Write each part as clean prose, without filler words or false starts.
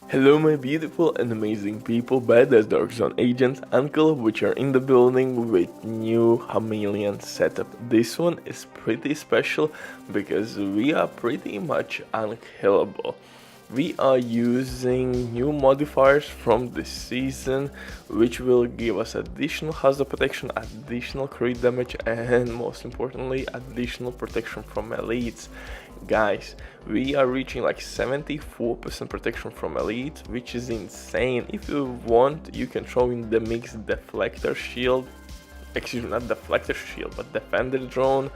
Hello my beautiful and amazing people, Badass Dark Zone agents, Uncle, which are in the building with new Chameleon setup. This one is pretty special because we are pretty much unkillable. We are using new modifiers from this season, which will give us additional hazard protection, additional crit damage, and most importantly, additional protection from elites. Guys, we are reaching like 74% protection from elite, which is insane. If you want, you can throw in the mixed deflector shield, excuse me, not deflector shield, but defender drone,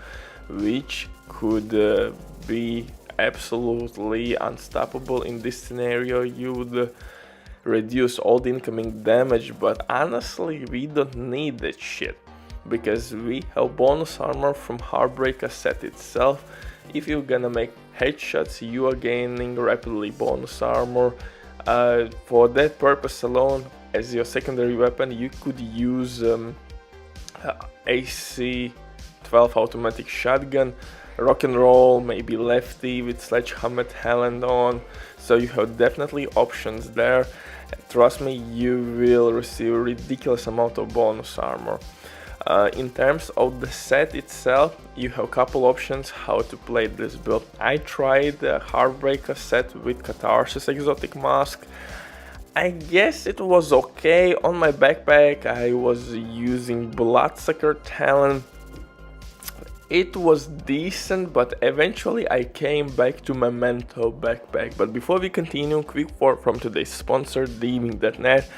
which could be absolutely unstoppable in this scenario. You would reduce all the incoming damage, but honestly we don't need that shit because we have bonus armor from Heartbreaker set itself. If you're gonna make headshots, you are gaining rapidly bonus armor. For that purpose alone, as your secondary weapon, you could use AC 12 automatic shotgun, rock and roll, maybe lefty with sledgehammer talent on. So you have definitely options there. Trust me, you will receive a ridiculous amount of bonus armor. In terms of the set itself, you have a couple options how to play this build. I tried the Heartbreaker set with Catharsis exotic mask. I guess it was okay. On my backpack I was using Bloodsucker talent. It was decent, but eventually I came back to Memento backpack. But before we continue, quick word from today's sponsor, Theming.net.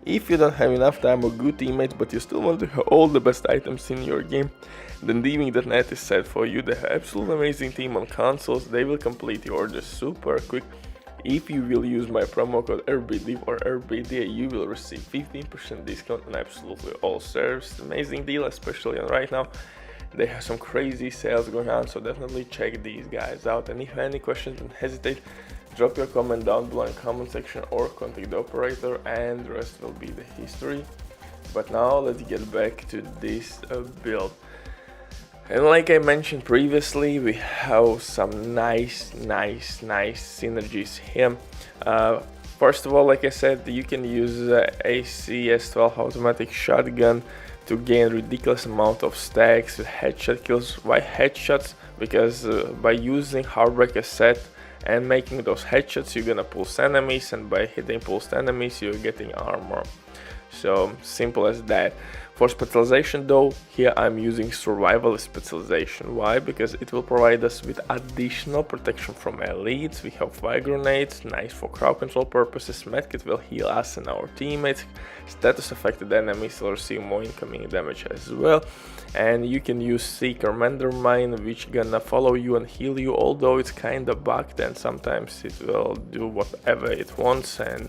If you don't have enough time or good teammates, but you still want to have all the best items in your game, then Theming.net is set for you. They have absolutely amazing team on consoles. They will complete your orders super quick. If you will use my promo code RBD or RBD, you will receive 15% discount on absolutely all servers. Amazing deal, especially on right now. They have some crazy sales going on, so definitely check these guys out. And if you have any questions, don't hesitate. Drop your comment down below in the comment section or contact the operator, and the rest will be the history. But now let's get back to this build. And like I mentioned previously, we have some nice synergies here. First of all, like I said, you can use ACS 12 automatic shotgun to gain ridiculous amount of stacks with headshot kills. Why headshots? Because by using Heartbreaker set and making those headshots, you're gonna pulse enemies, and by hitting pulsed enemies you're getting armor. So simple as that. For specialization though, here I'm using survival specialization. Why? Because it will provide us with additional protection from elites. We have fire grenades, nice for crowd control purposes. Medkit will heal us and our teammates. Status affected enemies will receive more incoming damage as well. And you can use Seeker Mine, which gonna follow you and heal you, although it's kinda bugged and sometimes it will do whatever it wants, and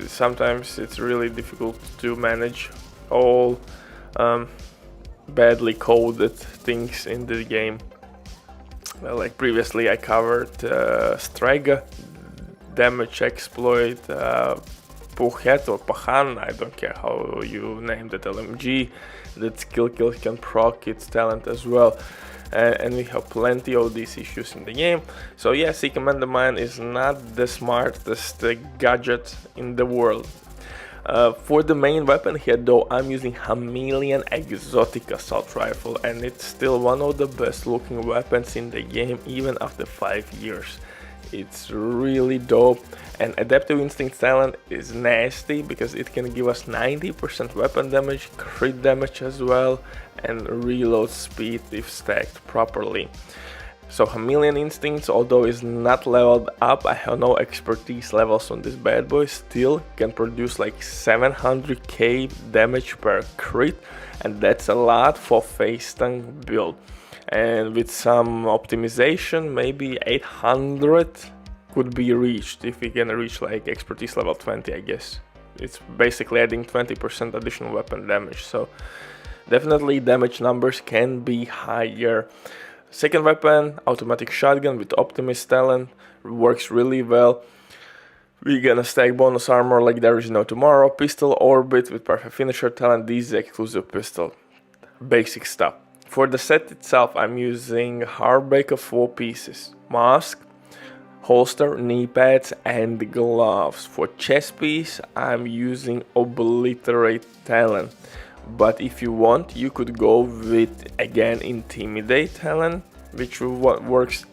sometimes it's really difficult to manage all badly coded things in the game. Well, like previously I covered Strega damage exploit, Puhet or Pahan, I don't care how you name that LMG, that skill kill can proc its talent as well. And we have plenty of these issues in the game. So yeah, Seeker Mine is not the smartest gadget in the world. For the main weapon here though, I'm using Chameleon exotic assault rifle, and it's still one of the best looking weapons in the game even after 5 years. It's really dope, and adaptive instinct talent is nasty because it can give us 90% weapon damage, crit damage as well, and reload speed if stacked properly. So Chameleon instincts, although is not leveled up, I have no expertise levels on this bad boy, still can produce like 700k damage per crit, and that's a lot for face tank build. And with some optimization, maybe 800 could be reached if we can reach like expertise level 20, I guess. It's basically adding 20% additional weapon damage, so definitely damage numbers can be higher. Second weapon, automatic shotgun with optimist talent, works really well. We're gonna stack bonus armor like there is no tomorrow. Pistol orbit with perfect finisher talent, this is the exclusive pistol. Basic stuff. For the set itself, I'm using Heartbreaker 4 pieces, mask, holster, knee pads and gloves. For chest piece I'm using Obliterate talent, but if you want you could go with again Intimidate talent, which works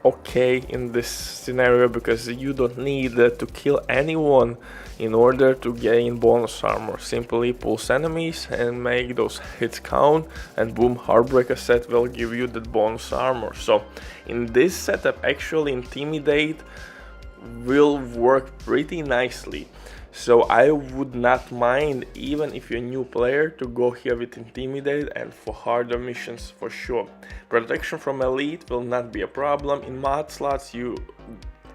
okay in this scenario because you don't need to kill anyone in order to gain bonus armor. Simply pulse enemies and make those hits count, and boom, Heartbreaker set will give you that bonus armor. So in this setup actually Intimidate will work pretty nicely. So I would not mind, even if you're a new player, to go here with Intimidate and for harder missions for sure. Protection from Elite will not be a problem. In mod slots you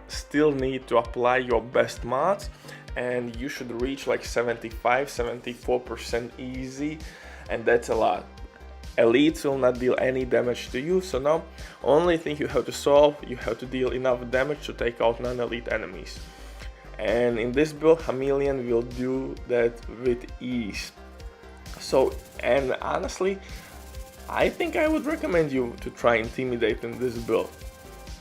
still need to apply your best mods and you should reach like 75-74% easy, and that's a lot. Elites will not deal any damage to you, so now only thing you have to solve, you have to deal enough damage to take out non-elite enemies. And in this build Chameleon will do that with ease. So, and honestly I think I would recommend you to try Intimidate in this build.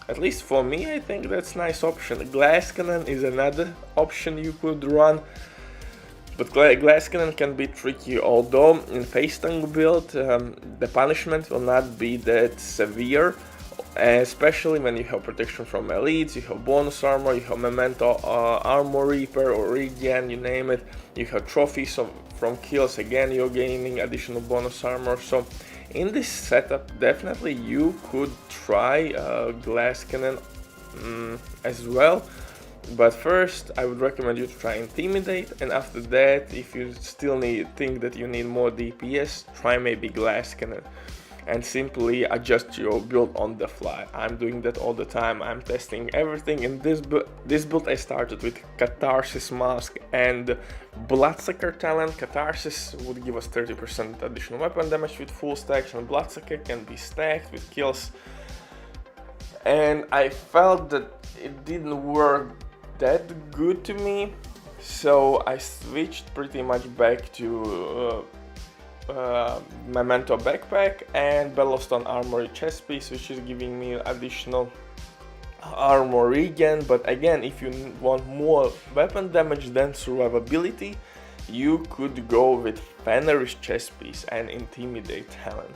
At least for me I think that's a nice option. Glass Cannon is another option you could run, but Glass Cannon can be tricky, although in Face Tongue build the punishment will not be that severe, especially when you have protection from elites, you have bonus armor, you have Memento armor repair or regen, you name it, you have trophies from kills, again you're gaining additional bonus armor. So in this setup definitely you could try Glass Cannon as well. But first I would recommend you to try Intimidate, and after that if you still think that you need more DPS, try maybe Glass Cannon and simply adjust your build on the fly. I'm doing that all the time, I'm testing everything. In this build I started with Catharsis Mask and Bloodsucker talent. Catharsis would give us 30% additional weapon damage with full stacks, and Bloodsucker can be stacked with kills, and I felt that it didn't work that good to me, so I switched pretty much back to Memento backpack and Bellowstone armory chest piece, which is giving me additional armor regen. But again, if you want more weapon damage than survivability, you could go with Fenris chest piece and Intimidate talent,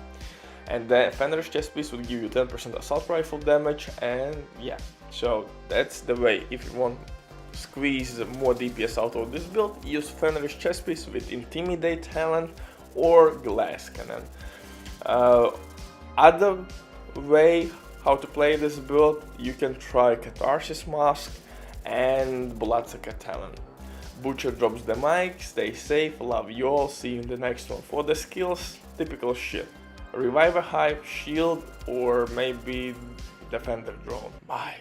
and the Fenris chest piece would give you 10% assault rifle damage. And yeah, so that's the way. If you want to squeeze more DPS out of this build, use Fenris chest piece with Intimidate talent or Glass Cannon. Other way how to play this build, you can try Catharsis Mask and Bloodsucker talent. Butcher drops the mic, stay safe, love you all, see you in the next one. For the skills, typical shit. Revive a Hive, shield, or maybe Defender drone. Bye.